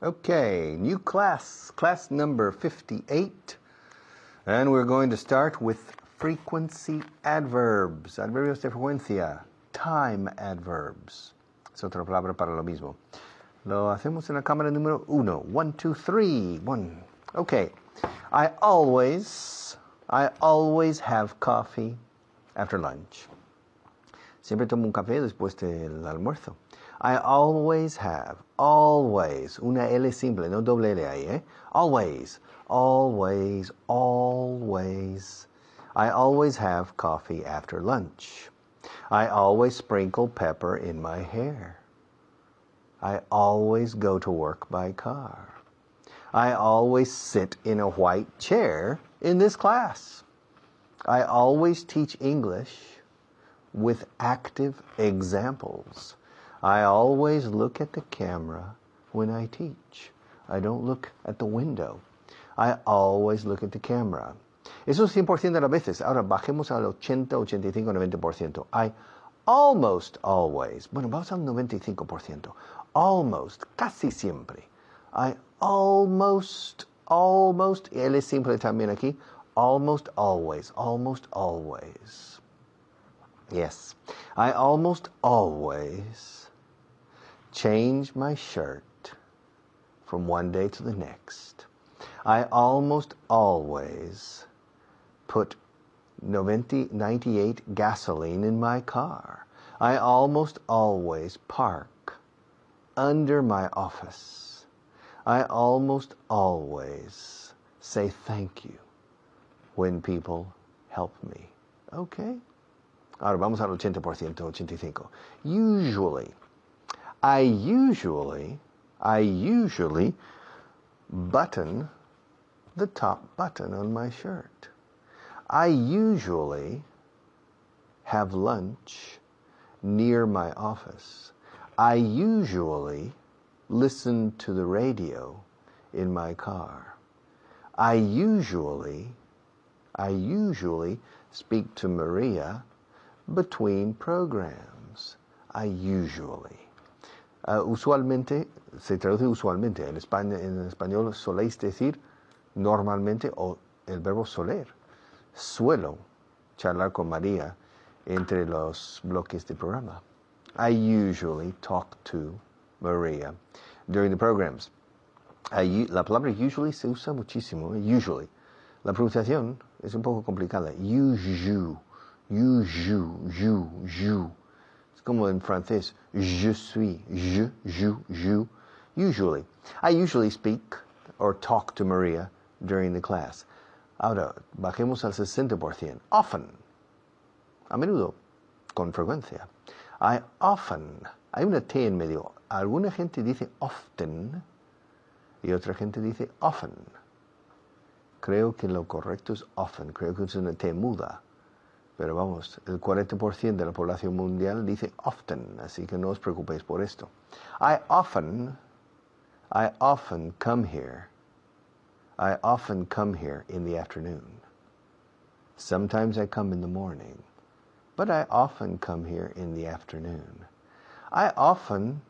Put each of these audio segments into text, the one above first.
Okay, new class number 58. And we're going to start with frequency adverbs, adverbios de frecuencia, time adverbs. Es otra palabra para lo mismo. Lo hacemos en la cámara número 1. 1, 2, 3. 1. Okay. I always have coffee after lunch. Siempre tomo un café después del almuerzo. I always have, always, una L simple, no doble L ahí, ¿eh? Always, always, always. I always have coffee after lunch. I always sprinkle pepper in my hair. I always go to work by car. I always sit in a white chair in this class. I always teach English with active examples. I always look at the camera when I teach. I don't look at the window. I always look at the camera. Eso es 100% de las veces. Ahora bajemos al 80, 85, 90%. I almost always. Bueno, vamos al 95%. Almost, casi siempre. I almost, L es simple también aquí. Almost always, almost always. Yes, I almost always change my shirt from one day to the next. I almost always put 98 gasoline in my car. I almost always park under my office. I almost always say thank you when people help me. Okay? Ahora vamos al 80%, 85%. I usually button the top button on my shirt. I usually have lunch near my office. I usually listen to the radio in my car. I usually speak to Maria between programs. I usually. Usualmente, se traduce usualmente. En español soléis decir normalmente o el verbo soler. Suelo charlar con María entre los bloques de programa. I usually talk to Maria during the programs. La palabra usually se usa muchísimo. Usually. La pronunciación es un poco complicada. You. Es como en francés. Je suis. Je. Usually. I usually speak or talk to Maria during the class. Ahora, bajemos al 60%. Often. A menudo. Con frecuencia. I often. Hay una T en medio. Alguna gente dice often y otra gente dice often. Creo que lo correcto es often. Creo que es una T muda. Pero vamos, el 40% de la población mundial dice often, así que no os preocupéis por esto. I often come here. I often come here in the afternoon. Sometimes I come in the morning, but I often come here in the afternoon. I often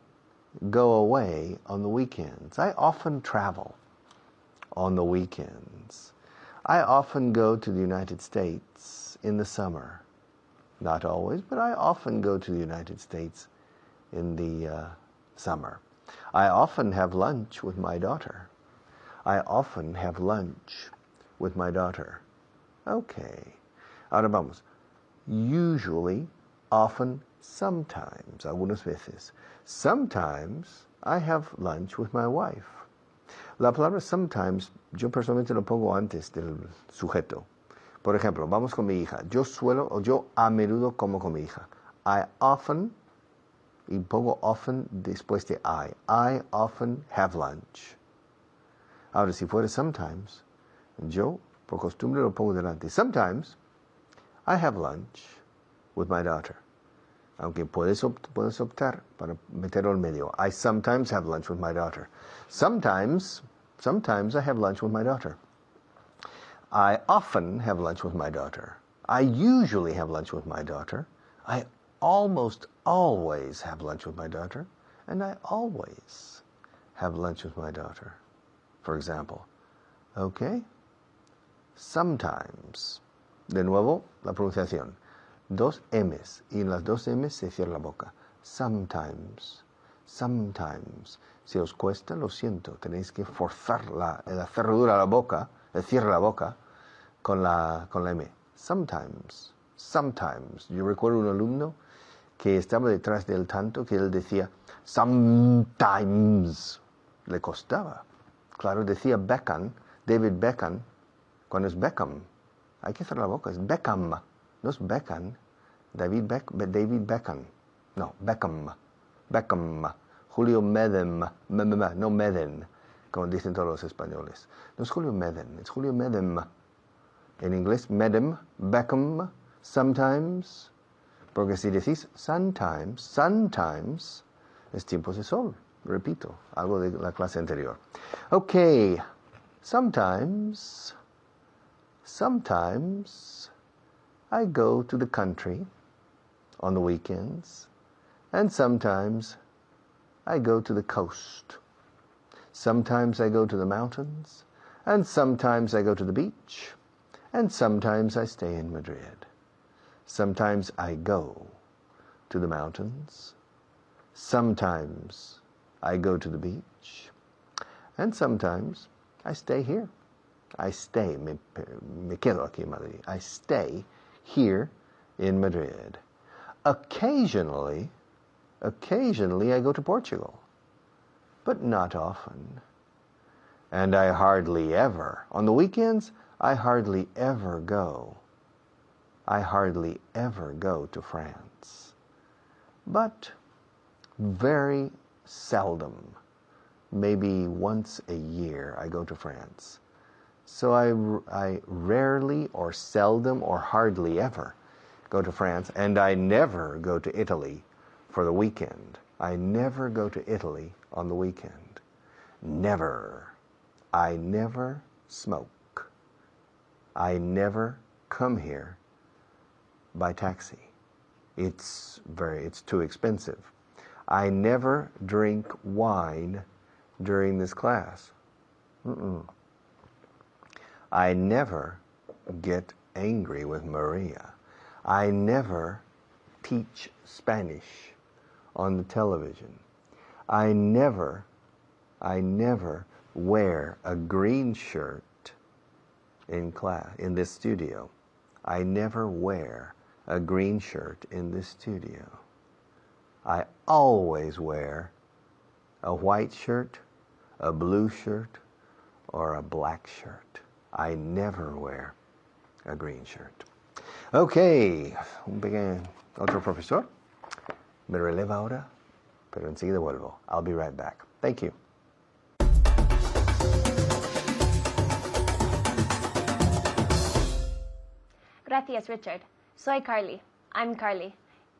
go away on the weekends. I often travel on the weekends. I often go to the United States in the summer. Not always, but I often go to the United States in the summer. I often have lunch with my daughter. I often have lunch with my daughter. Okay. Ahora vamos. Usually, often, sometimes, algunas veces. Sometimes I have lunch with my wife. La palabra sometimes, yo personalmente lo pongo antes del sujeto. Por ejemplo, vamos con mi hija. Yo a menudo como con mi hija. I often, y pongo often después de I. I often have lunch. Ahora, si fuera sometimes, yo por costumbre lo pongo delante. Sometimes I have lunch with my daughter. Aunque puedes optar para meterlo en medio. I sometimes have lunch with my daughter. Sometimes I have lunch with my daughter. I often have lunch with my daughter. I usually have lunch with my daughter. I almost always have lunch with my daughter. And I always have lunch with my daughter, for example. Okay? Sometimes. De nuevo, la pronunciación. Dos M's. Y en las dos M's se cierra la boca. Sometimes. Sometimes. Si os cuesta, lo siento. Tenéis que forzar la cerradura de la boca, el cierre de la boca, con la M. Sometimes. Sometimes. Yo recuerdo un alumno que estaba detrás del tanto que él decía sometimes. Le costaba. Claro, decía Beckham, David Beckham, cuando es Beckham. Hay que cerrar la boca, es Beckham. No es Beckham. David Beckham. No, Beckham. Beckham. Julio Medem. No Meden, como dicen todos los españoles. No es Julio Medem, es Julio Medem. En inglés, Medem, Beckham, sometimes. Porque si decís sometimes, es tiempos de sol. Repito, algo de la clase anterior. Okay, sometimes I go to the country on the weekends, and sometimes I go to the coast. Sometimes I go to the mountains, and sometimes I go to the beach, and sometimes I stay in Madrid. Sometimes I go to the mountains, sometimes I go to the beach, and sometimes I stay here. I stay, me quedo aquí en Madrid. I stay here in Madrid. Occasionally I go to Portugal, but not often. And I hardly ever, on the weekends, I hardly ever go to France. But very seldom, maybe once a year, I go to France. So I rarely or seldom or hardly ever go to France, and I never go to Italy for the weekend. I never go to Italy on the weekend. Never. I never smoke. I never come here by taxi. It's too expensive. I never drink wine during this class. I never get angry with Maria. I never teach Spanish on the television. I never wear a green shirt in class, in this studio. I never wear a green shirt in this studio. I always wear a white shirt, a blue shirt, or a black shirt. I never wear a green shirt. Okay, otro profesor me releva ahora, pero enseguida vuelvo. I'll be right back. Thank you. Gracias, Richard. Soy Carly. I'm Carly.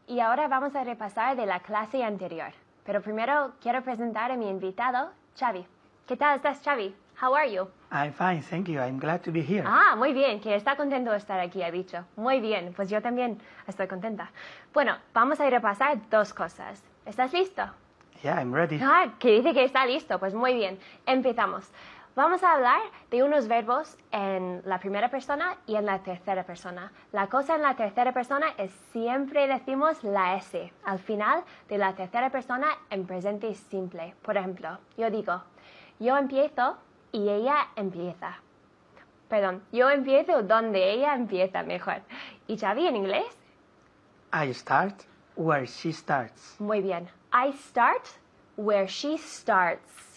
Y ahora vamos a repasar de la clase anterior. Pero primero quiero presentar a mi invitado, Xavi. ¿Qué tal estás, Xavi? How are you? I'm fine, thank you. I'm glad to be here. Ah, muy bien, que está contento de estar aquí, ha dicho. Muy bien, pues yo también estoy contenta. Bueno, vamos a repasar dos cosas. ¿Estás listo? Yeah, I'm ready. Ah, que dice que está listo. Pues muy bien, empezamos. Vamos a hablar de unos verbos en la primera persona y en la tercera persona. La cosa en la tercera persona es siempre decimos la S al final de la tercera persona en presente simple. Por ejemplo, yo digo, yo empiezo y ella empieza. Perdón, yo empiezo donde ella empieza, mejor. ¿Y Xavi en inglés? I start where she starts. Muy bien. I start where she starts.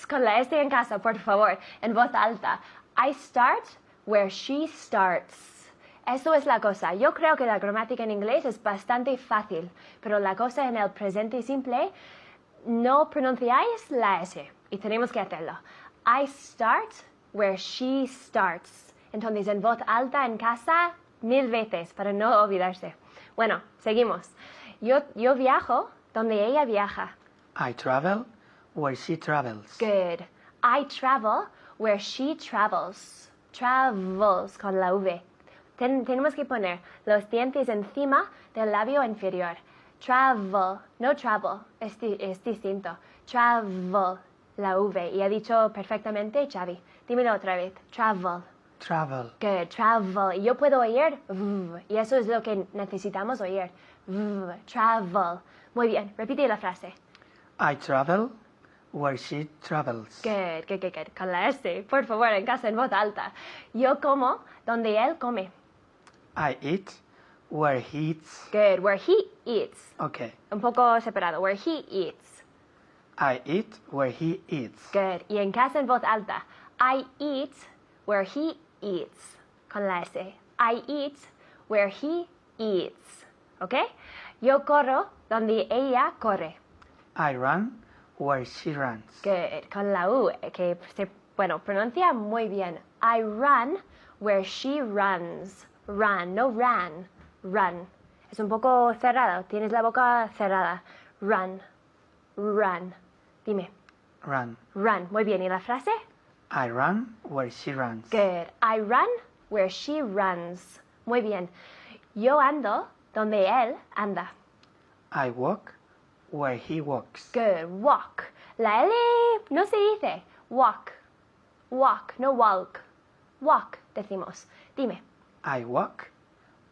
Con la S en casa, por favor, en voz alta. I start where she starts. Eso es la cosa. Yo creo que la gramática en inglés es bastante fácil, pero la cosa en el presente simple, no pronunciáis la S y tenemos que hacerlo. I start where she starts. Entonces, en voz alta en casa, 1000 veces, para no olvidarse. Bueno, seguimos. Yo viajo donde ella viaja. I travel where she travels. Good. I travel where she travels. Travels con la V. Tenemos que poner los dientes encima del labio inferior. Travel, no travel, es distinto. travel, la V. Y ha dicho perfectamente Xavi. Dímelo otra vez. Travel. Travel. Good, travel. Y yo puedo oír v, y eso es lo que necesitamos oír. V, travel. Muy bien, repite la frase. I travel where she travels. Good, good, good, good. Con la S, por favor, en casa, en voz alta. Yo como donde él come. I eat where he eats. Good, where he eats. Okay. Un poco separado, where he eats. I eat where he eats. Good. Y en casa, en voz alta. I eat where he eats. Con la S. I eat where he eats. ¿Ok? Yo corro donde ella corre. I run where she runs. Good. Con la U, que pronuncia muy bien. I run where she runs. Run, no ran. Run. Es un poco cerrado. Tienes la boca cerrada. Run. Run. Dime. Run. Run. Muy bien. ¿Y la frase? I run where she runs. Good. I run where she runs. Muy bien. Yo ando donde él anda. I walk where he walks. Good. Walk. La L no se dice. Walk. Walk, no walk. Walk, decimos. Dime. I walk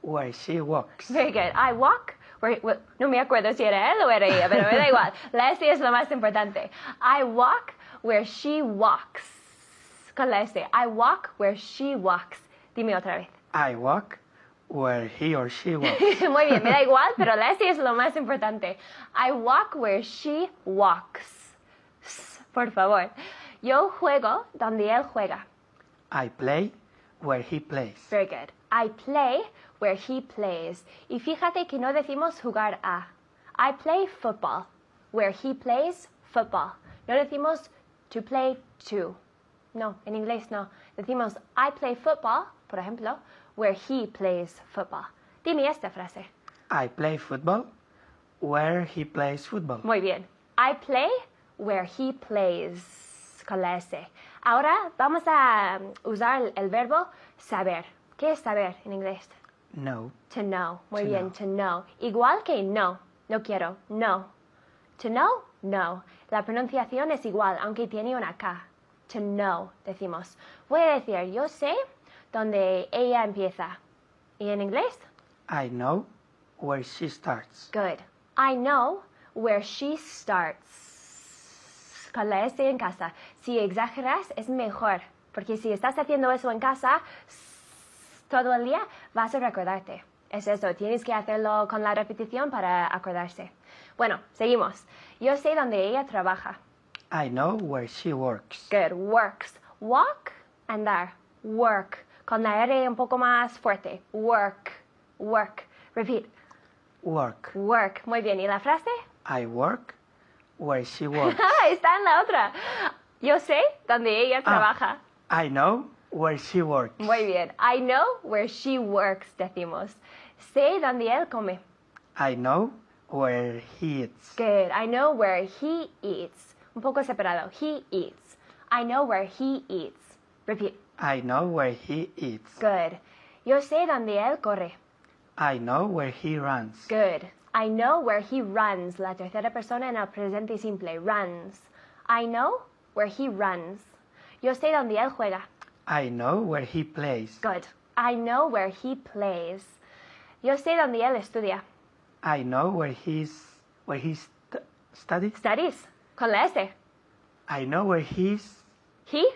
where she walks. Very good. I walk where... well, no me acuerdo si era él o era ella, pero me da igual. La S es lo más importante. I walk where she walks. Con la S. I walk where she walks. Dime otra vez. I walk where he or she walks. Muy bien, me da igual, pero la S es lo más importante. I walk where she walks. Por favor. Yo juego donde él juega. I play where he plays. Very good. I play where he plays. Y fíjate que no decimos jugar a. I play football where he plays football. No decimos to play to. No, en inglés no. Decimos I play football, por ejemplo, where he plays football. Dime esta frase. I play football where he plays football. Muy bien. I play where he plays. Con la S. Ahora vamos a usar el verbo saber. ¿Qué es saber en inglés? No. To know. Muy To bien, know. to know. Igual que no. No quiero. No. To know, no. La pronunciación es igual, aunque tiene una K. To know, decimos. Voy a decir, yo sé dónde ella empieza. ¿Y en inglés? I know where she starts. Good. I know where she starts. Con la S en casa. Si exageras, es mejor. Porque si estás haciendo eso en casa, todo el día vas a recordarte. Es eso, tienes que hacerlo con la repetición para acordarse. Bueno, seguimos. Yo sé dónde ella trabaja. I know where she works. Good. Works. Walk, andar. Work. Con la R un poco más fuerte. Work. Work. Repeat. Work. Work. Muy bien. ¿Y la frase? I work where she works. Está en la otra. Yo sé dónde ella trabaja. I know where she works. Muy bien. I know where she works, decimos. Sé dónde él come. I know where he eats. Good. I know where he eats. Un poco separado. He eats. I know where he eats. Repeat. I know where he eats. Good. Yo sé dónde él corre. I know where he runs. Good. I know where he runs. La tercera persona en el presente simple. Runs. I know where he runs. Yo sé dónde él juega. I know where he plays. Good. I know where he plays. Yo sé dónde él estudia. I know where he studies. Studies. Con la S. I know where he He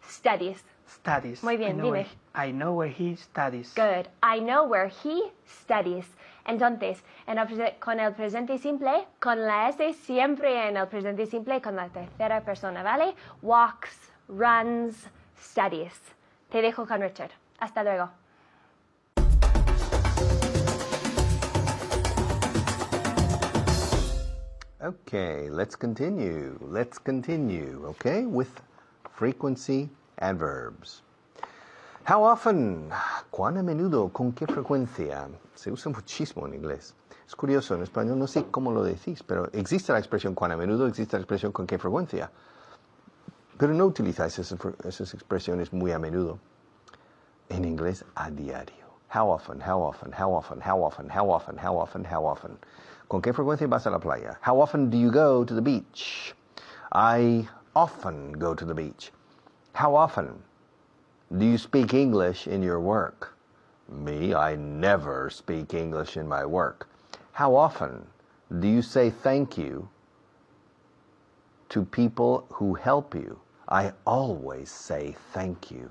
studies. studies. Muy bien, dime. I know where he studies. Good. I know where he studies. Entonces, con el presente simple, con la S siempre en el presente simple con la tercera persona, ¿vale? Walks, runs, studies. Te dejo con Richard. Hasta luego. Okay, let's continue. Let's continue, okay, with frequency adverbs. How often? ¿Cuán a menudo? ¿Con qué frecuencia? Se usa muchísimo en inglés. Es curioso, en español no sé cómo lo decís, pero existe la expresión cuán a menudo, existe la expresión con qué frecuencia. Pero no utilizáis esas expresiones muy a menudo. En inglés, a diario. How often, how often, how often, how often, how often, how often, how often. ¿Con qué frecuencia vas a la playa? How often do you go to the beach? I often go to the beach. How often do you speak English in your work? Me, I never speak English in my work. How often do you say thank you to people who help you? I always say thank you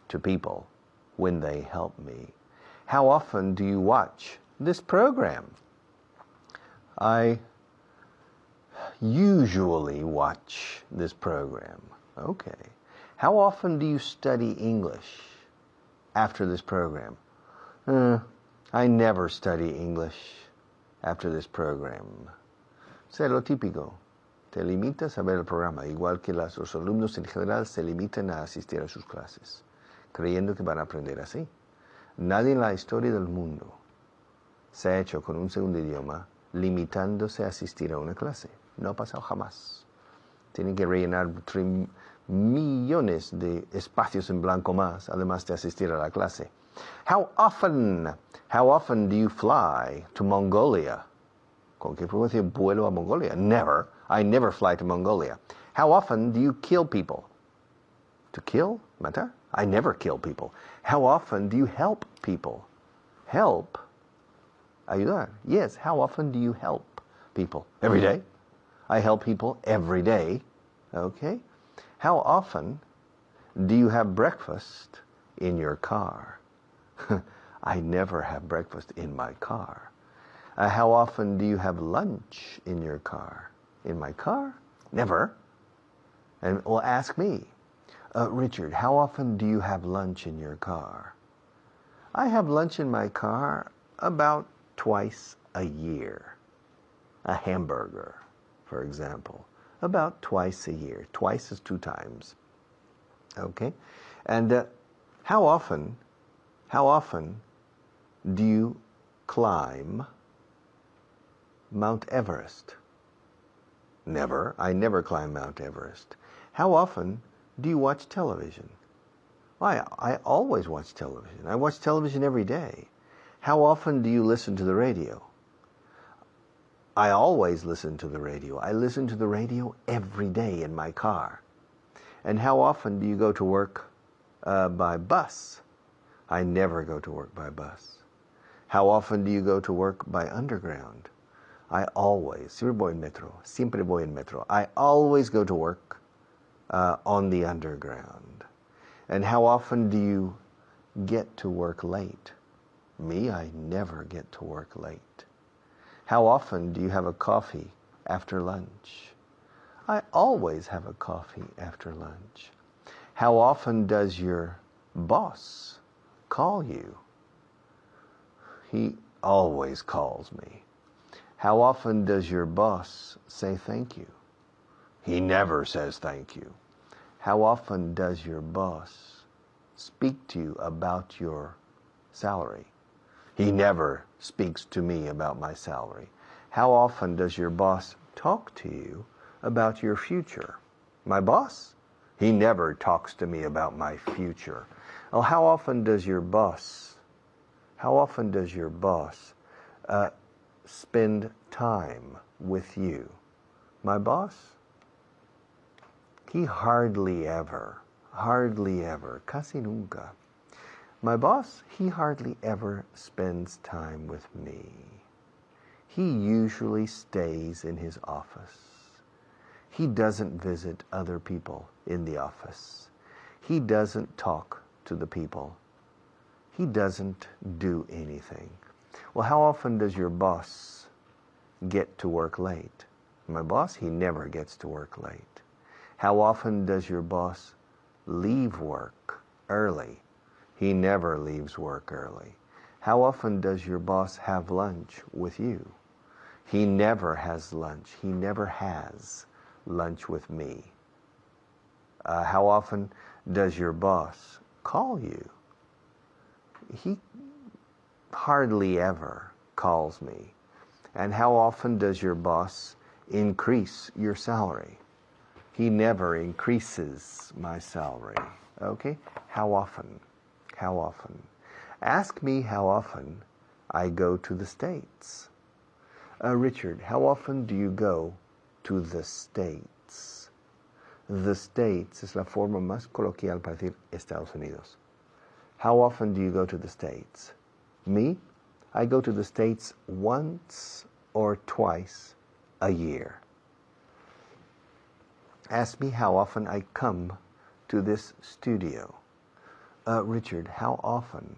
to people when they help me. How often do you watch this program? I usually watch this program. Okay. How often do you study English after this program? I never study English after this program. Sé lo típico. Te limitas a ver el programa, igual que los alumnos en general se limitan a asistir a sus clases, creyendo que van a aprender así. Nadie en la historia del mundo se ha hecho con un segundo idioma limitándose a asistir a una clase. No ha pasado jamás. Tienen que rellenar millones de espacios en blanco más, además de asistir a la clase. How often do you fly to Mongolia? ¿Con qué frecuencia vuelo a Mongolia? Never. I never fly to Mongolia. How often do you kill people? To kill? Matar? I never kill people. How often do you help people? Help? Ayudar. Yes. How often do you help people? Every day. I help people every day. Okay. How often do you have breakfast in your car? I never have breakfast in my car. How often do you have lunch in your car? In my car? Never. And well, ask me, Richard, how often do you have lunch in your car? I have lunch in my car about twice a year. A hamburger, for example, about twice a year. Twice is 2 times. Okay? And how often do you climb Mount Everest? Never. I never climb Mount Everest. How often do you watch television? Why, I always watch television. I watch television every day. How often do you listen to the radio? I always listen to the radio. I listen to the radio every day in my car. And how often do you go to work by bus? I never go to work by bus. How often do you go to work by underground? I always, siempre voy en metro. I always go to work on the underground. And how often do you get to work late? Me, I never get to work late. How often do you have a coffee after lunch? I always have a coffee after lunch. How often does your boss call you? He always calls me. How often does your boss say thank you? He never says thank you. How often does your boss speak to you about your salary? He never speaks to me about my salary. How often does your boss talk to you about your future? My boss? He never talks to me about my future. Oh, how often does your boss spend time with you? My boss? He hardly ever, casi nunca. My boss, he hardly ever spends time with me. He usually stays in his office. He doesn't visit other people in the office. He doesn't talk to the people. He doesn't do anything. Well, how often does your boss get to work late? My boss, he never gets to work late. How often does your boss leave work early? He never leaves work early. How often does your boss have lunch with you? He never has lunch. He never has lunch with me. How often does your boss call you? He hardly ever calls me. And how often does your boss increase your salary? He never increases my salary. Okay? How often? How often? Ask me how often I go to the States. Richard, how often do you go to the States? The States es la forma más coloquial para decir Estados Unidos. How often do you go to the States? Me? I go to the States once or twice a year. Ask me how often I come to this studio. Richard, how often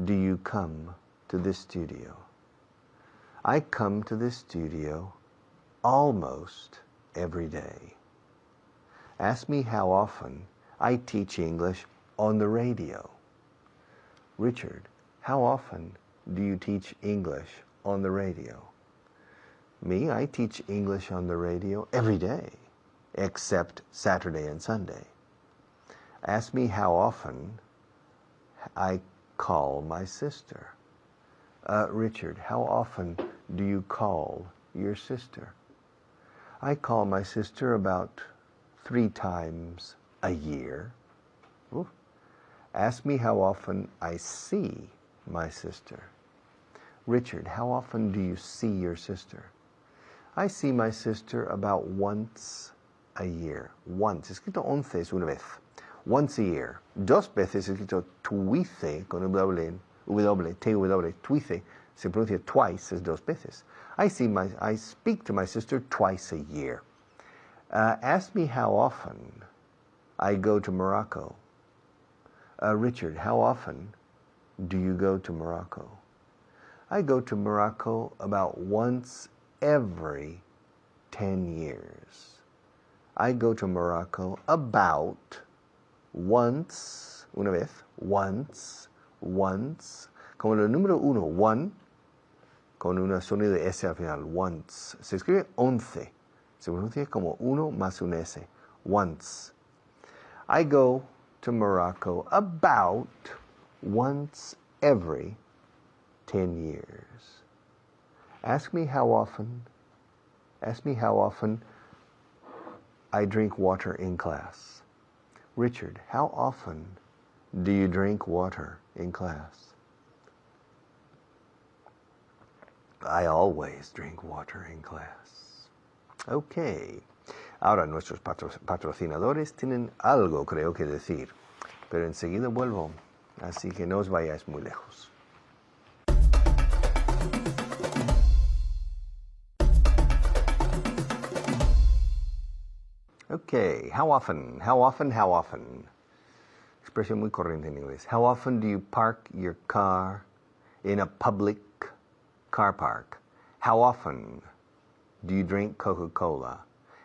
do you come to this studio? I come to this studio almost every day. Ask me how often I teach English on the radio. Richard, how often do you teach English on the radio? Me, I teach English on the radio every day, except Saturday and Sunday. Ask me how often I call my sister. Richard, how often do you call your sister? I call my sister about 3 times a year. Ooh. Ask me how often I see my sister. Richard, how often do you see your sister? I see my sister about once a year. Once. Escrito 11 es una vez. Once a year. 2 veces escrito twice con W, T-W, twice. Se pronuncia twice, es 2 veces. I speak to my sister twice a year. Ask me how often I go to Morocco. Richard, how often do you go to Morocco? I go to Morocco about once every 10 years. I go to Morocco about once, una vez, once, como el número 1, one, con una sonido de S al final, once. Se escribe 11. Se pronuncia como 1 más un S. Once. I go to Morocco about once every 10 years. Ask me how often I drink water in class. Richard, how often do you drink water in class? I always drink water in class. Okay. Ahora nuestros patrocinadores tienen algo, creo que decir, pero enseguida vuelvo, así que no os vayáis muy lejos. Okay, how often? Expresión muy corriente en inglés. How often do you park your car in a public car park? How often do you drink Coca-Cola?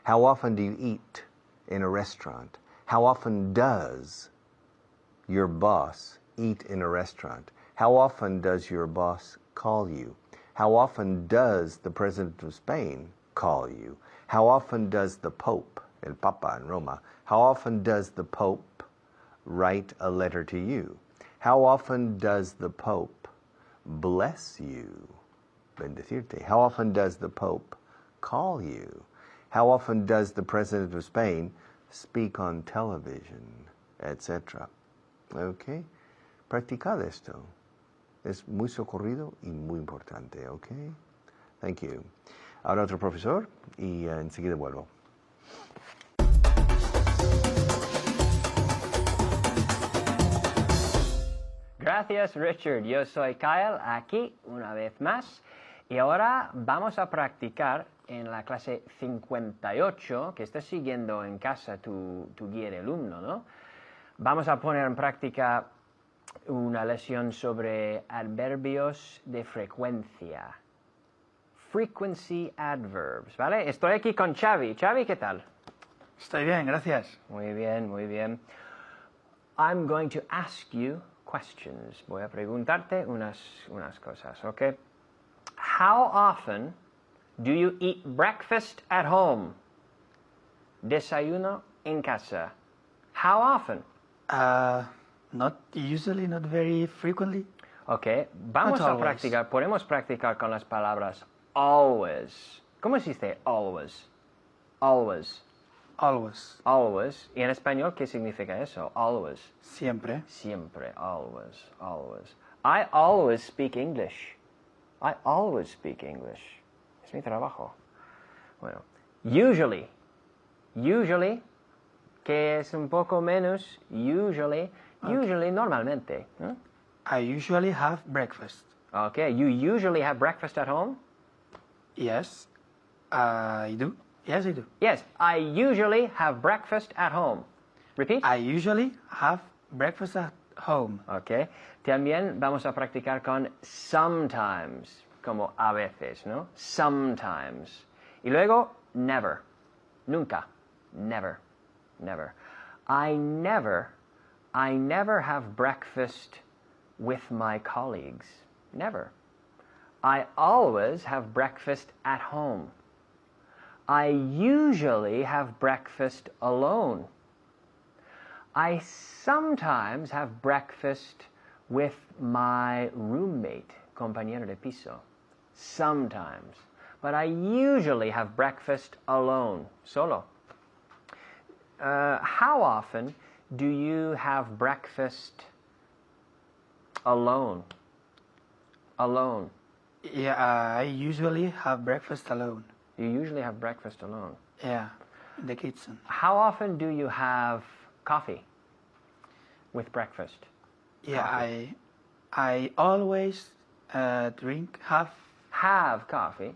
How often do you eat in a restaurant? How often does your boss eat in a restaurant? How often does your boss call you? How often does the President of Spain call you? How often does the Pope, el Papa in Roma, how often does the Pope write a letter to you? How often does the Pope bless you? Bendecirte. How often does the Pope call you? How often does the President of Spain speak on television, etc.? Okay? Practicad esto. Es muy socorrido y muy importante, okay? Thank you. Ahora otro profesor y enseguida vuelvo. Gracias, Richard. Yo soy Kyle, aquí una vez más. Y ahora vamos a practicar en la clase 58, que estás siguiendo en casa tu guía de alumno, ¿no? Vamos a poner en práctica una lección sobre adverbios de frecuencia. Frequency adverbs, ¿vale? Estoy aquí con Xavi. Xavi, ¿qué tal? Estoy bien, gracias. Muy bien, muy bien. I'm going to ask you questions. Voy a preguntarte unas cosas, ¿ok? How often do you eat breakfast at home? Desayuno en casa. How often? Not usually, not very frequently. Ok, vamos Not a always. practicar, podemos practicar con las palabras always. ¿Cómo se dice always? Always. Always. Always. ¿Y en español qué significa eso? Always. Siempre. Siempre. Always. Always. I always speak English. I always speak English. Es mi trabajo. Bueno. Usually. Usually que es un poco menos usually, usually normalmente. ¿No? I usually have breakfast. Okay, you usually have breakfast at home? Yes, I do. Yes, I do. Yes, I usually have breakfast at home. Repeat. I usually have breakfast at home. Okay. También vamos a practicar con sometimes, como a veces, ¿no? Sometimes. Y luego, never. Nunca. Never. Never. I never have breakfast with my colleagues. Never. I always have breakfast at home. I usually have breakfast alone. I sometimes have breakfast with my roommate, compañero de piso. Sometimes. But I usually have breakfast alone, solo. How often do you have breakfast alone? Alone. Yeah, I usually have breakfast alone. You usually have breakfast alone. Yeah, in the kitchen. How often do you have coffee with breakfast? Yeah, Coffee. I always drink Have coffee.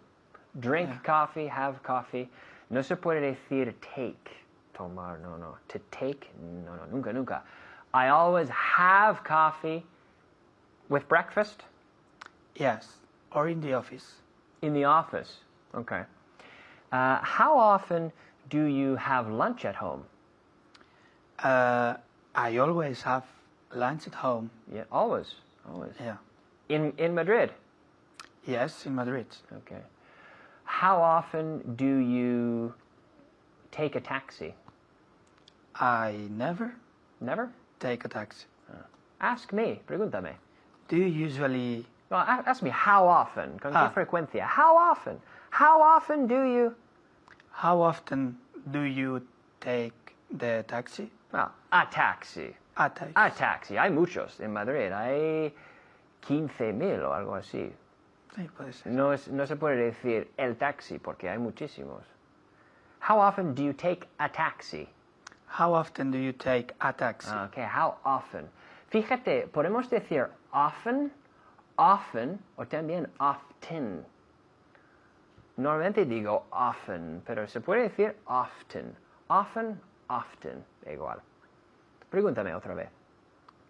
Drink Yeah. coffee, have coffee. No se puede decir take. Tomar, no, no. To take, no, no, nunca, nunca. I always have coffee with breakfast Yes, or in the office. in the office. Okay. How often do you have lunch at home? I always have lunch at home. Yeah, always, always. Yeah. In Madrid. Yes, in Madrid. Okay. How often do you take a taxi? I never Never? take a taxi. Ask me, pregúntame. Do you usually... No, ask me how often, con qué frecuencia. How often? How often do you? How often do you take the taxi? Well, a taxi. A taxi. A taxi. Hay muchos en Madrid. Hay 15,000 o algo así. Sí, puede ser. No se puede decir el taxi porque hay muchísimos. How often do you take a taxi? How often do you take a taxi? Okay, how often? Fíjate, podemos decir often, often o también often. Normalmente digo often, pero se puede decir often. Often, often. Igual. Pregúntame otra vez.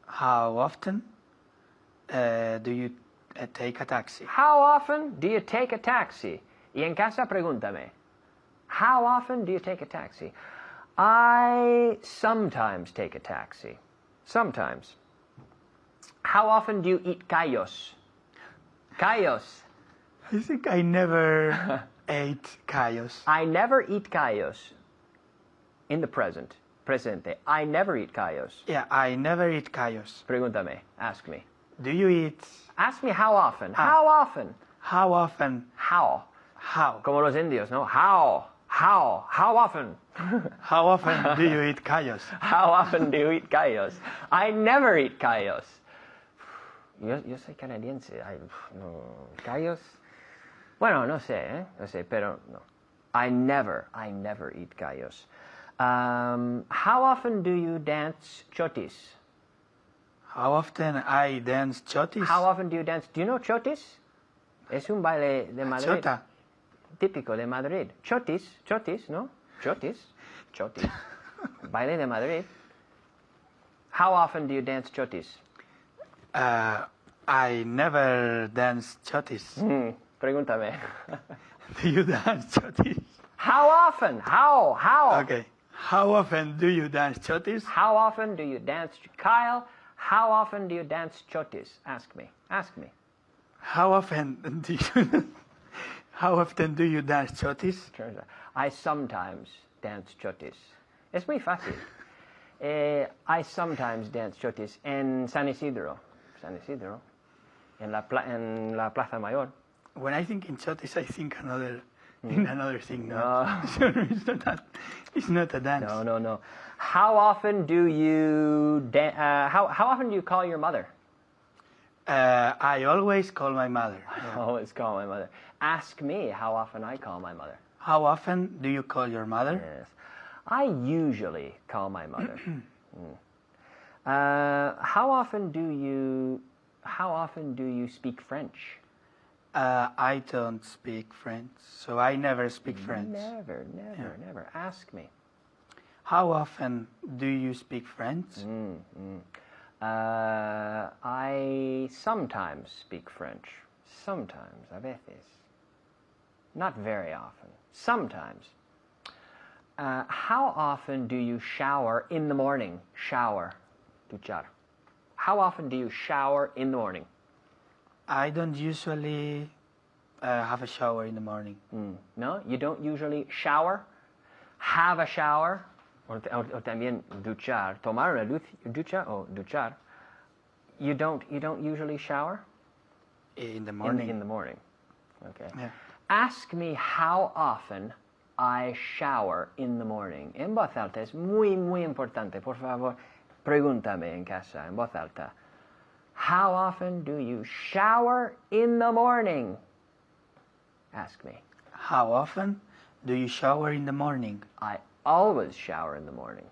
How often do you take a taxi? How often do you take a taxi? Y en casa pregúntame. How often do you take a taxi? I sometimes take a taxi. Sometimes. How often do you eat callos? Callos. I think I never ate callos. I never eat callos. In the present. Presente. I never eat callos. Yeah, I never eat callos. Pregúntame. Ask me. Do you eat... Ask me how often. How often? How often? How. How? Como los indios, ¿no? How. How. How often? How often do you eat callos? How often do you eat callos? I never eat callos. Yo soy canadiense. No, callos. Bueno, no sé, ¿eh? No sé, pero no. I never eat callos. How often do you dance chotis? How often I dance chotis? How often do you dance? Do you know chotis? Es un baile de Madrid. Chota. Típico de Madrid. Chotis, ¿no? Chotis. Baile de Madrid. How often do you dance chotis? I never dance chotis. Pregúntame. Do you dance chotis? How often? How? Okay. How often do you dance chotis? How often do you dance? Kyle, how often do you dance chotis? Ask me. How often do you... How often do you dance chotis? I sometimes dance chotis. Es muy fácil. I sometimes dance chotis en San Isidro, en la Plaza Mayor. When I think in chotis, I think in another thing. No. It's not a dance. No. How often do you how often do you call your mother? I always call my mother. I always call my mother. Ask me how often I call my mother. How often do you call your mother? Yes. I usually call my mother. How often do you speak French? I don't speak French, so I never speak French. Never. Ask me. How often do you speak French? I sometimes speak French. Sometimes, a veces. Not very often. Sometimes. How often do you shower in the morning? Shower. Duchar. How often do you shower in the morning? I don't usually have a shower in the morning. No, you don't usually shower. Have a shower. O también duchar. Tomar una ducha o duchar. You don't usually shower? In the morning. In the morning. Okay. Yeah. Ask me how often I shower in the morning. En voz alta es muy, muy importante. Por favor, pregúntame en casa, en voz alta. How often do you shower in the morning? Ask me. How often do you shower in the morning? I always shower in the morning.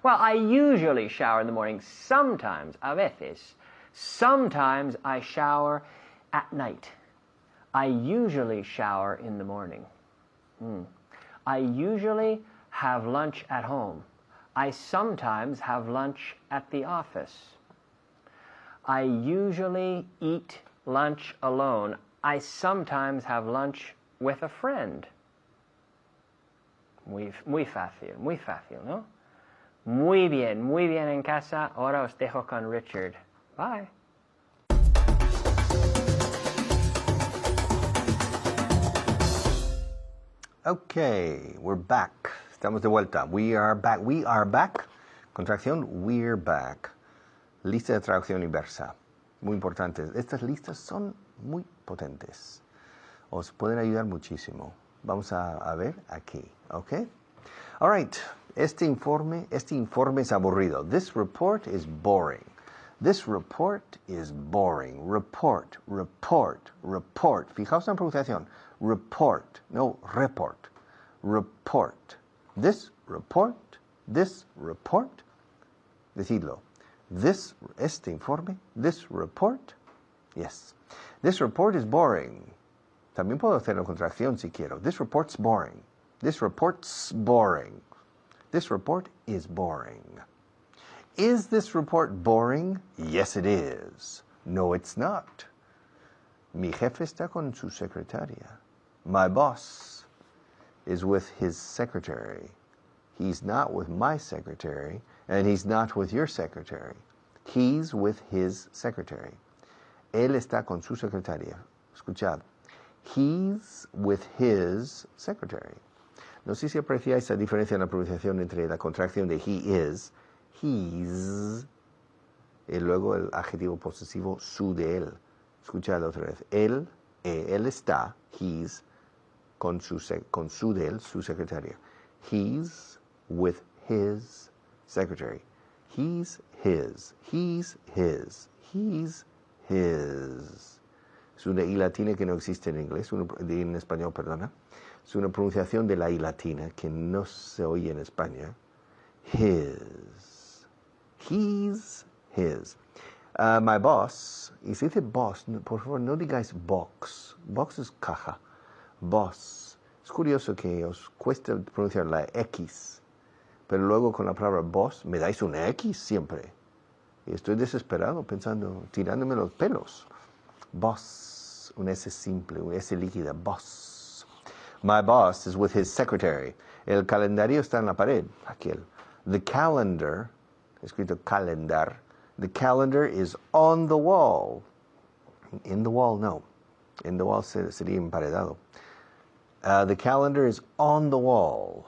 Well, I usually shower in the morning. Sometimes, a veces. Sometimes I shower at night. I usually shower in the morning. I usually have lunch at home. I sometimes have lunch at the office. I usually eat lunch alone. I sometimes have lunch with a friend. Muy fácil, ¿no? Muy bien en casa. Ahora os dejo con Richard. Bye. Okay, we're back. Estamos de vuelta. We are back. We are back. Contracción, we're back. Lista de traducción inversa. Muy importantes. Estas listas son muy potentes. Os pueden ayudar muchísimo. Vamos a ver aquí. Okay? All right. Este informe es aburrido. This report is boring. This report is boring. Report. Fijaos en la pronunciación. Report. No, report. Report. This report. Decidlo. Este informe. This report. Yes. This report is boring. También puedo hacer la contracción si quiero. This report's boring. This report's boring. This report is boring. Is this report boring? Yes, it is. No, it's not. Mi jefe está con su secretaria. My boss is with his secretary. He's not with my secretary, and he's not with your secretary. He's with his secretary. Él está con su secretaria. Escuchad. He's with his secretary. No sé si apreciáis esa diferencia en la pronunciación entre la contracción de he is, he's, y luego el adjetivo posesivo su de él. Escuchad otra vez. Él está, he's, con su de él, su secretaria. He's with his secretary. He's his. Es una I latina que no existe en inglés, en español, perdona. Es una pronunciación de la I latina que no se oye en España. His. He's his. My boss, y si dice boss, por favor no digáis box. Box es caja. Boss. Es curioso que os cueste pronunciar la X, pero luego con la palabra boss me dais una X siempre. Y estoy desesperado pensando, tirándome los pelos. Boss, un S simple, un S líquida, boss. My boss is with his secretary. El calendario está en la pared, aquel. The calendar, escrito calendar, the calendar is on the wall. In the wall, no. In the wall sería emparedado. The calendar is on the wall.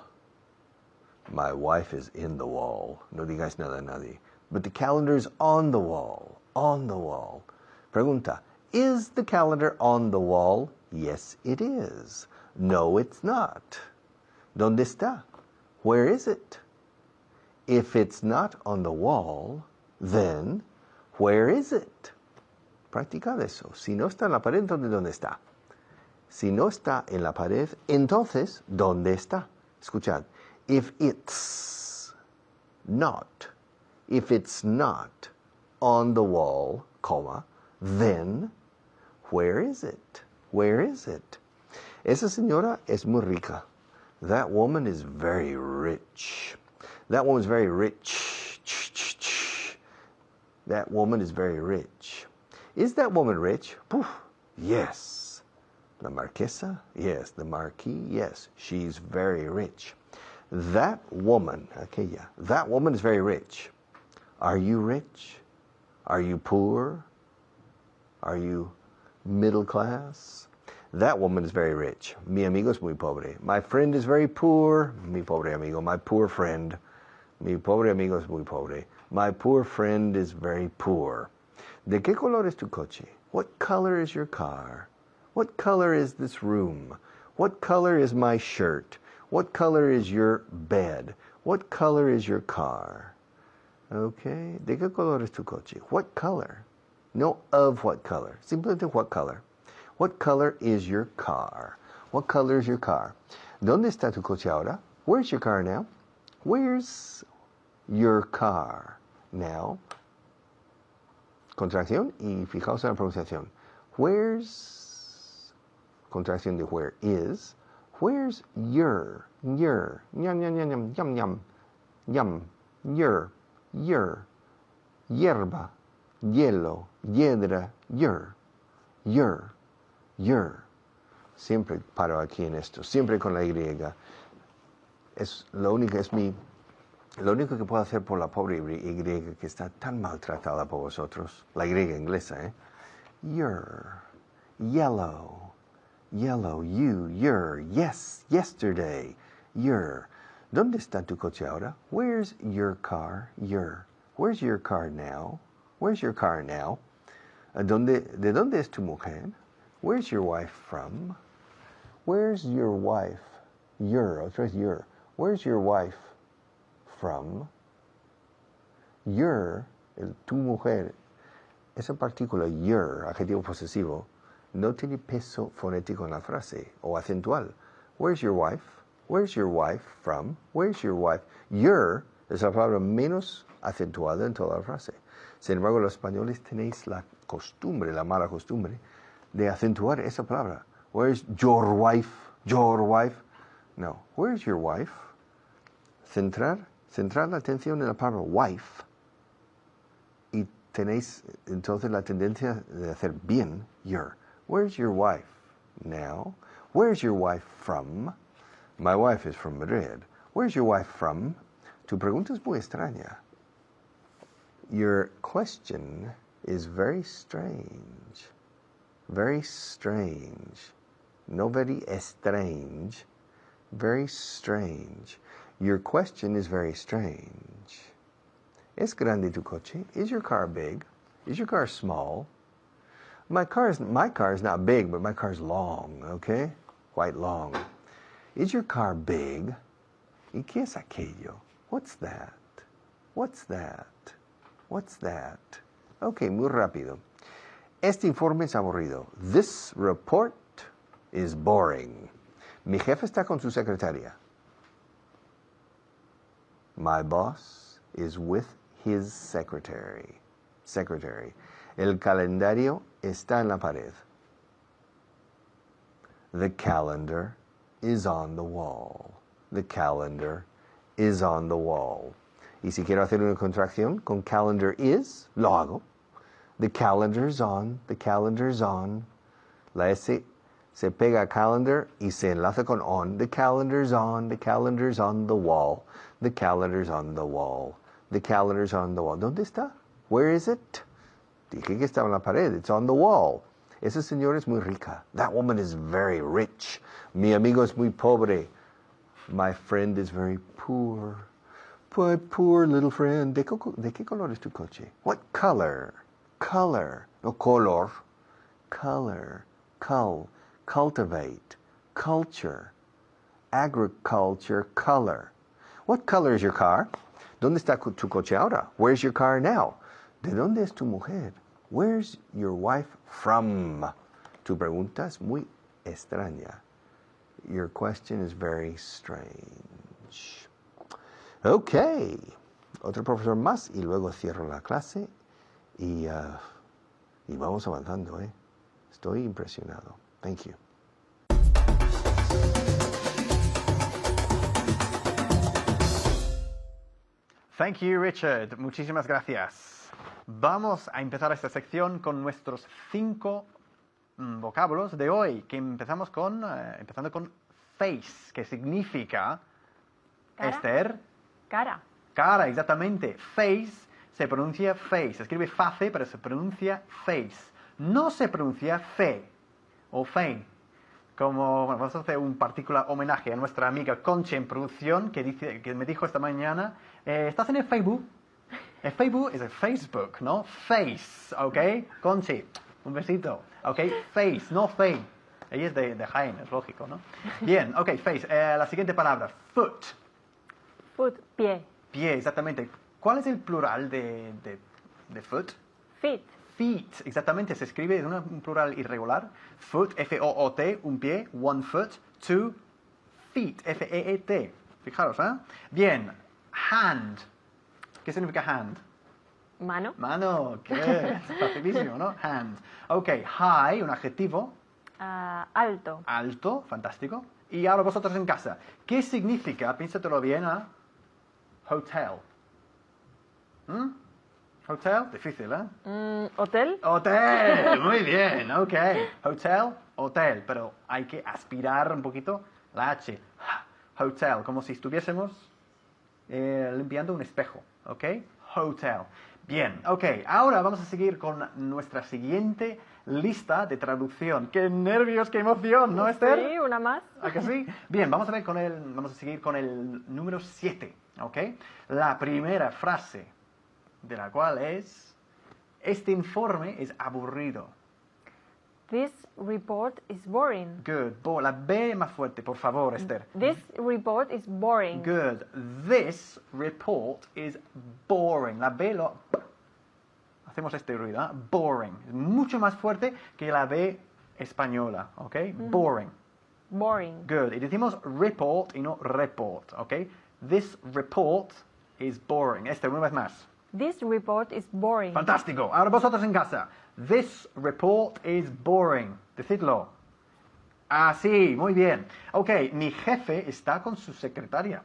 My wife is in the wall. No digáis nada a nadie. But the calendar is on the wall. On the wall. Pregunta. Is the calendar on the wall? Yes, it is. No, it's not. ¿Dónde está? Where is it? If it's not on the wall, then where is it? Practicad eso. Si no está en la pared, entonces ¿dónde está? Si no está en la pared, entonces ¿dónde está? Escuchad. if it's not on the wall, comma, then where is it? Where is it? Esa señora es muy rica. That woman is very rich. That woman is very rich. That woman is very rich. Is that woman rich? Poof. Yes. La marquesa? Yes. The marquis? Yes. She's very rich. That woman, aquella, that woman is very rich. Are you rich? Are you poor? Are you middle class? That woman is very rich. Mi amigo es muy pobre. My friend is very poor. Mi pobre amigo. My poor friend. Mi pobre amigo es muy pobre. My poor friend is very poor. ¿De qué color es tu coche? What color is your car? What color is this room? What color is my shirt? What color is your bed? What color is your car? Okay. ¿De qué color es tu coche? What color? No of what color. Simplemente what color. What color is your car? What color is your car? ¿Dónde está tu coche ahora? Where's your car now? Where's your car now? Contracción y fijaos en la pronunciación. Where's, contracción de where is. Where's your, yum, yum, yum, yum, yum, yum, your, hierba, hielo, hiedra, your. Siempre paro aquí en esto, siempre con la Y. Es lo único que puedo hacer por la pobre Y que está tan maltratada por vosotros. La Y inglesa, ¿eh? Your, yellow, you, your, yes, yesterday, your. ¿Dónde está tu coche ahora? Where's your car? Your. Where's your car now? Where's your car now? ¿De dónde es tu mujer? Where's your wife from? Where's your wife? Your, otra vez your. Where's your wife from? Your, tu mujer. Esa partícula your, adjetivo posesivo, no tiene peso fonético en la frase o acentual. Where's your wife? Where's your wife from? Where's your wife? Your es la palabra menos acentuada en toda la frase. Sin embargo, los españoles tenéis la costumbre, la mala costumbre, de acentuar esa palabra. Where's your wife? Your wife? No. Where's your wife? Centrar la atención en la palabra wife y tenéis entonces la tendencia de hacer bien your. Where's your wife now? Where's your wife from? My wife is from Madrid. Where's your wife from? Tu pregunta es muy extraña. Your question is very strange. Very strange. No very strange. Very strange. Your question is very strange. ¿Es grande tu coche? Is your car big? Is your car small? My car is not big, but my car is long, okay? Quite long. Is your car big? ¿Y qué es aquello? What's that? What's that? What's that? Okay, muy rápido. Este informe es aburrido. This report is boring. Mi jefe está con su secretaria. My boss is with his secretary. Secretary. El calendario está en la pared. The calendar is on the wall. The calendar is on the wall. Y si quiero hacer una contracción con calendar is, lo hago. The calendar's on. The calendar's on. La S se pega a calendar y se enlaza con on. The calendar's on. The calendar's on the wall. The calendar's on the wall. The calendar's on the wall. ¿Dónde está? Where is it? Dije que estaba en la pared. It's on the wall. Esa señora es muy rica. That woman is very rich. Mi amigo es muy pobre. My friend is very poor. My poor little friend. ¿De qué color es tu coche? What color? Color. No color. Color. Cultivate. Culture. Agriculture. Color. What color is your car? ¿Dónde está tu coche ahora? Where's your car now? ¿De dónde es tu mujer? Where's your wife from? Tu pregunta es muy extraña. Your question is very strange. Ok. Otro profesor más y luego cierro la clase y vamos avanzando, ¿eh? Estoy impresionado. Thank you. Thank you, Richard. Muchísimas gracias. Vamos a empezar esta sección con nuestros 5 vocablos de hoy, que empezando con face, que significa, Cara. Esther, Cara. cara, exactamente. Face se pronuncia face, se escribe face, pero se pronuncia face. No se pronuncia fe o fe. Como, bueno, vamos a hacer un particular homenaje a nuestra amiga Conchi en producción, que me dijo esta mañana, ¿estás en el Facebook? El Facebook es el Facebook, ¿no? Face, ¿ok? Conchi, un besito, ¿ok? Face, no fe. Ella es de Jaén, es lógico, ¿no? Bien, ok, face. La siguiente palabra, foot. Foot. Pie. Pie, exactamente. ¿Cuál es el plural de foot? Feet. Feet, exactamente, se escribe en un plural irregular. Foot, F-O-O-T, un pie, one foot, two feet, F-E-E-T. Fijaros, ¿eh? Bien, hand. ¿Qué significa hand? Mano. Mano, ¿qué? Es facilísimo, ¿no? Hand. Ok, high, un adjetivo. Alto. Alto, fantástico. Y ahora vosotros en casa, ¿qué significa, piénsatelo bien, hotel? Hotel, difícil, ¿eh? Hotel. Hotel, muy bien, ok. Hotel, hotel, pero hay que aspirar un poquito la H. Hotel, como si estuviésemos limpiando un espejo, ok. Hotel. Bien, ok. Ahora vamos a seguir con nuestra siguiente lista de traducción. ¡Qué nervios, qué emoción! ¿No, Esther? Sí, una más. ¿A que sí? Bien, vamos a seguir con el número 7, ¿ok? La primera frase de la cual es: este informe es aburrido. This report is boring. Good. La B más fuerte, por favor, Esther. This report is boring. Good. This report is boring. La B hacemos este ruido, ¿eh? Boring. Es mucho más fuerte que la B española, ¿ok? Boring. Boring. Good. Y decimos report y no report, ¿ok? This report is boring. Una vez más. This report is boring. Fantástico. Ahora vosotros en casa. This report is boring. Decidlo. Sí, muy bien. Ok, mi jefe está con su secretaria.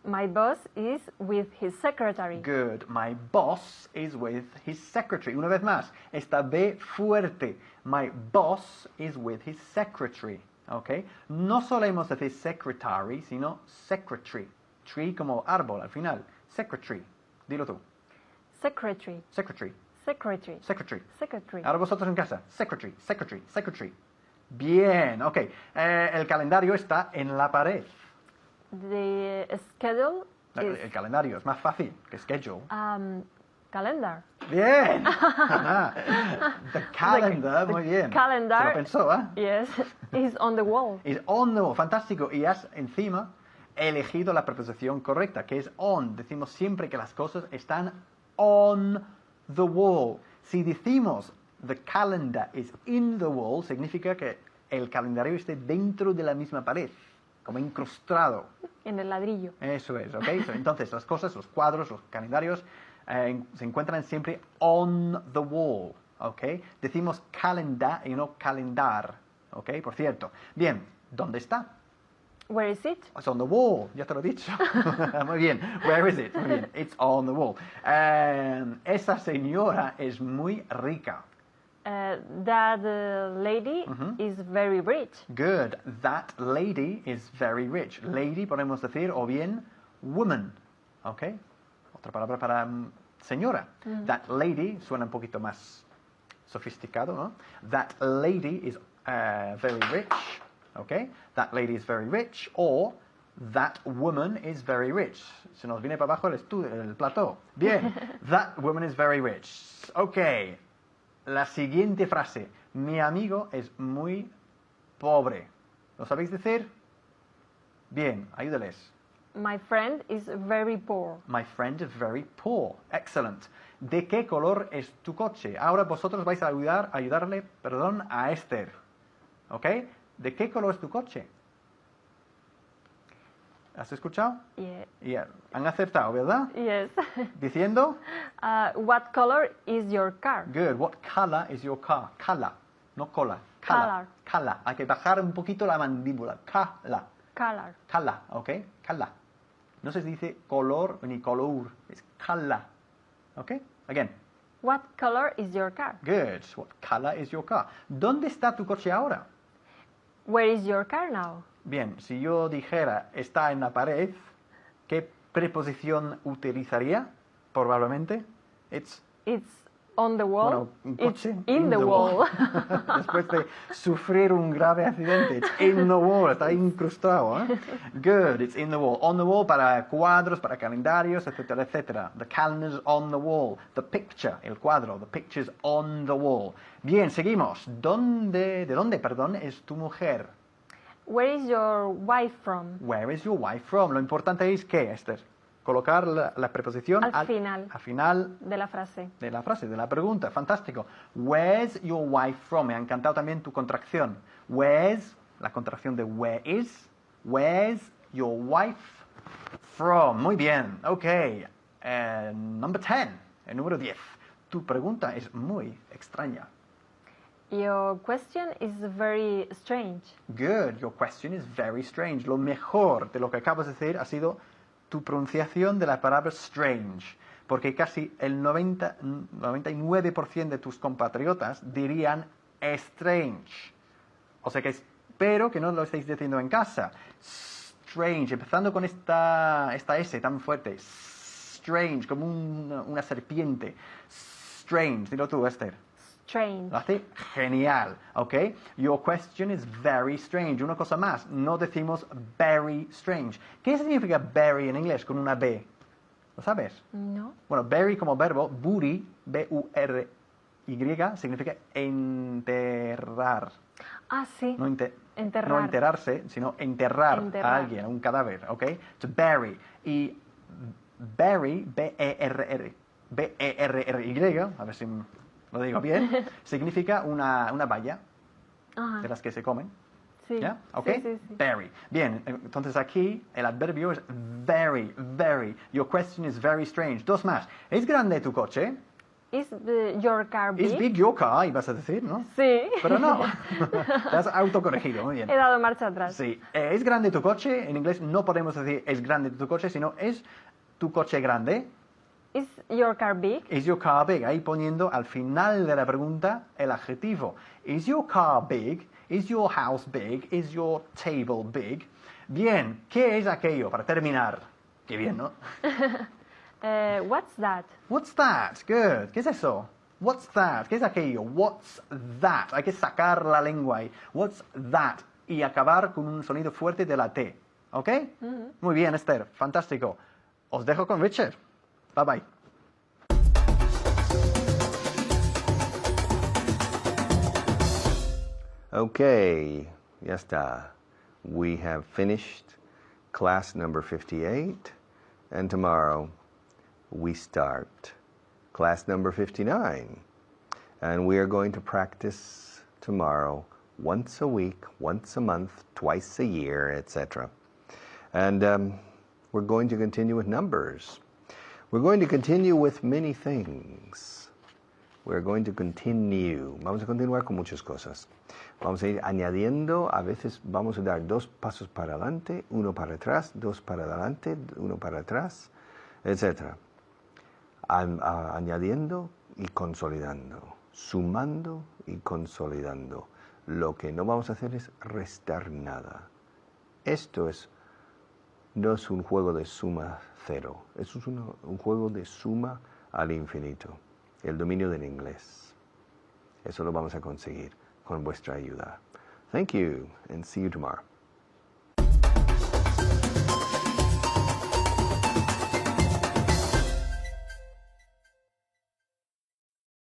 My boss is with his secretary. Good. My boss is with his secretary. Una vez más. Esta B fuerte. My boss is with his secretary. Ok. No solemos decir secretary, sino secretary. Tree como árbol al final. Secretary. Dilo tú. Secretary. Secretary. Secretary. Secretary. Secretary. Ahora vosotros en casa. Secretary, secretary, secretary. Bien, ok. El calendario está en la pared. The schedule is El calendario es más fácil que schedule. calendar. Bien. The calendar, muy bien. Calendar. Se lo pensó, ¿eh? Yes, is on the wall. Is on the wall. Fantástico. Y has encima elegido la preposición correcta, que es on. Decimos siempre que las cosas están on the wall. Si decimos the calendar is in the wall, significa que el calendario esté dentro de la misma pared, como incrustado. En el ladrillo. Eso es, ¿ok? Entonces, las cosas, los cuadros, los calendarios, se encuentran siempre on the wall, ¿ok? Decimos calendar y no calendar, ¿ok? Por cierto. Bien, ¿dónde está? Where is it? It's on the wall, ya te lo he dicho. Muy bien. Where is it? Muy bien. It's on the wall. Esa señora es muy rica. That lady is very rich. Good. That lady is very rich. Lady podemos decir o bien woman. ¿Ok? Otra palabra para señora. That lady suena un poquito más sofisticado, ¿no? That lady is very rich. Okay, that lady is very rich, or that woman is very rich. Se nos viene para abajo el plató. Bien, that woman is very rich. Okay, la siguiente frase. Mi amigo es muy pobre. ¿Lo sabéis decir? Bien, ayúdales. My friend is very poor. My friend is very poor. Excellent. ¿De qué color es tu coche? Ahora vosotros vais a ayudarle, a Esther. ¿Ok? ¿De qué color es tu coche? ¿Has escuchado? Yeah. Yeah. Han acertado, ¿verdad? Yes. Diciendo, What color is your car? good. What color is your car? Color, no cola. Color. Color. Hay que bajar un poquito la mandíbula. Color. Color. Color, ¿ok? Color. No se dice color ni color. Es color. ¿Ok? Again. What color is your car? Good. What color is your car? ¿Dónde está tu coche ahora? Where is your car now? Bien, si yo dijera está en la pared, ¿qué preposición utilizaría? Probablemente. It's on the wall. Bueno, un It's coche. in the wall. Después de sufrir un grave accidente. It's in the wall. Está incrustado. ¿Eh? Good. It's in the wall. On the wall para cuadros, para calendarios, etcétera, etcétera. The calendar's on the wall. The picture, el cuadro. The picture's on the wall. Bien, seguimos. ¿De dónde, perdón, es tu mujer? Where is your wife from? Where is your wife from? Lo importante es que, Esther, colocar la preposición Al final. Al final De la frase. de la frase, de la pregunta. Fantástico. Where's your wife from? Me ha encantado también tu contracción. Where's, la contracción de where is. Where's your wife from? Muy bien. Ok. Number 10. El número 10. Tu pregunta es muy extraña. Your question is very strange. Good. Your question is very strange. Lo mejor de lo que acabas de decir ha sido tu pronunciación de la palabra strange. Porque casi el 99% de tus compatriotas dirían strange. O sea que espero que no lo estéis diciendo en casa. Strange. Empezando con esta S tan fuerte. Strange. Como una serpiente. Strange. Dilo tú, Esther. Strange. Lo hace genial, ¿ok? Your question is very strange. Una cosa más, no decimos very strange. ¿Qué significa very en inglés con una B? ¿Lo sabes? No. Bueno, bury como verbo, bury, B-U-R-Y, significa enterrar. Ah, sí. No, Enterrar. no enterrarse, sino enterrar Enterrar. a alguien, a un cadáver, ¿ok? To bury. Y bury, B-E-R-R, B-E-R-R-Y, a ver si lo digo bien, significa una valla Ajá. de las que se comen. Sí. ¿Ya? ¿Ok? Sí, sí, sí. Very. Bien, entonces aquí el adverbio es very, very. Your question is very strange. Dos más. ¿Es grande tu coche? Is your car big? Is big your car, ibas a decir, ¿no? Sí. Pero no. Te has autocorregido, muy bien. He dado marcha atrás. Sí. ¿Es grande tu coche? En inglés no podemos decir es grande tu coche, sino ¿es tu coche grande? Is your car big? Is your car big? Ahí poniendo al final de la pregunta el adjetivo. Is your car big? Is your house big? Is your table big? Bien, ¿qué es aquello? Para terminar. Qué bien, ¿no? What's that? What's that? Good. ¿Qué es eso? What's that? ¿Qué es aquello? What's that? Hay que sacar la lengua ahí. What's that? Y acabar con un sonido fuerte de la T. ¿Ok? Muy bien, Esther. Fantástico. Os dejo con Richard. Bye bye. Okay, ya está. We have finished class number 58, and tomorrow we start class number 59. And we are going to practice tomorrow once a week, once a month, twice a year, etc. And we're going to continue with numbers. We're going to continue with many things. We're going to continue. Vamos a continuar con muchas cosas. Vamos a ir añadiendo, a veces vamos a dar 2 pasos para adelante, 1 para atrás, 2 para adelante, 1 para atrás, etc. Añadiendo y consolidando, sumando y consolidando. Lo que no vamos a hacer es restar nada. Esto no es un juego de suma cero, es un juego de suma al infinito. El dominio del inglés. Eso lo vamos a conseguir con vuestra ayuda. Thank you and see you tomorrow.